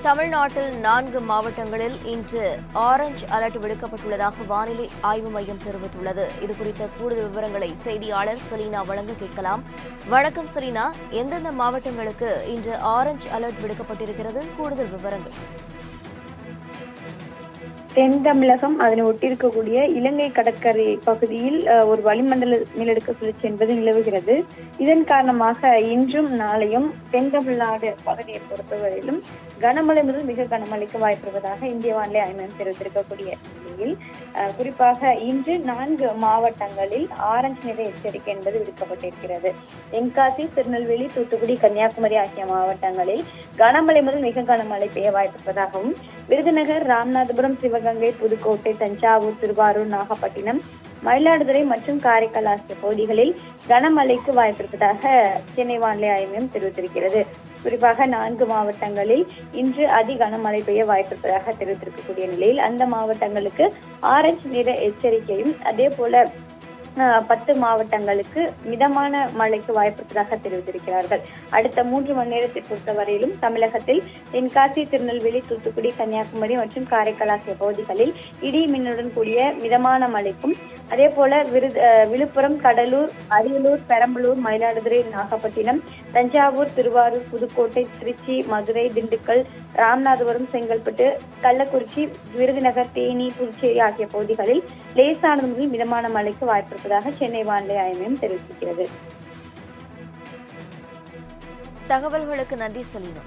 தமிழ்நாட்டில் 4 மாவட்டங்களில் இன்று ஆரஞ்ச் அலர்ட் விடுக்கப்பட்டுள்ளதாக வானிலை ஆய்வு மையம் தெரிவித்துள்ளது. இதுகுறித்த கூடுதல் விவரங்களை செய்தியாளர் செலீனா வழங்க கேட்கலாம். வணக்கம் செலீனா, எந்தெந்த மாவட்டங்களுக்கு இன்று ஆரஞ்ச் அலர்ட் விடுக்கப்பட்டிருக்கிறது? கூடுதல் விவரங்கள். தென் தமிழகம் அதனை ஒட்டியிருக்கக்கூடிய இலங்கை கடற்கரை பகுதியில் ஒரு வளிமண்டல மேலடுக்கு சுழற்சி என்பது நிலவுகிறது. இதன் காரணமாக இன்றும் நாளையும் தென் தமிழ்நாடு பகுதியை பொறுத்தவரையிலும் கனமழை முதல் மிக கனமழைக்கு வாய்ப்பிருப்பதாக இந்திய வானிலை ஆய்வு மையம் தெரிவித்திருக்கக்கூடிய நிலையில் குறிப்பாக இன்று 4 மாவட்டங்களில் ஆரஞ்சு நிற எச்சரிக்கை என்பது விடுக்கப்பட்டிருக்கிறது. தென்காசி, திருநெல்வேலி, தூத்துக்குடி, கன்னியாகுமரி ஆகிய மாவட்டங்களில் கனமழை முதல் மிக கனமழை பெய்ய வாய்ப்பிருப்பதாகவும், விருதுநகர், ராமநாதபுரம், சிவகங்கை, புதுக்கோட்டை, தஞ்சாவூர், திருவாரூர், நாகப்பட்டினம், மயிலாடுதுறை மற்றும் காரைக்கால் ஆகிய பகுதிகளில் கனமழைக்கு வாய்ப்பிருப்பதாக சென்னை வானிலை ஆய்வு மையம் தெரிவித்திருக்கிறது. குறிப்பாக 4 மாவட்டங்களில் இன்று அதி கனமழை பெய்ய வாய்ப்பிருப்பதாக தெரிவித்திருக்கக்கூடிய நிலையில் அந்த மாவட்டங்களுக்கு ஆரஞ்சு நிற எச்சரிக்கையும், அதே போல 10 மாவட்டங்களுக்கு மிதமான மழைக்கு வாய்ப்பிருப்பதாக தெரிவித்திருக்கிறார்கள். அடுத்த 3 மணி நேரத்தை பொறுத்தவரையிலும் தமிழகத்தில் தென்காசி, திருநெல்வேலி, தூத்துக்குடி, கன்னியாகுமரி மற்றும் காரைக்கால் ஆகிய பகுதிகளில் இடி மின்னுடன் கூடிய மிதமான மழைக்கும், அதே போல விழுப்புரம், கடலூர், அரியலூர், பெரம்பலூர், மயிலாடுதுறை, நாகப்பட்டினம், தஞ்சாவூர், திருவாரூர், புதுக்கோட்டை, திருச்சி, மதுரை, திண்டுக்கல், ராமநாதபுரம், செங்கல்பட்டு, கள்ளக்குறிச்சி, விருதுநகர், தேனி, புதுச்சேரி ஆகிய பகுதிகளில் லேசானது முதல் மிதமான மழைக்கு வாய்ப்பிருப்பதாக சென்னை வானிலை ஆய்வு மையம் தெரிவித்திருக்கிறது. தகவல்களுக்கு நன்றி செலீனா.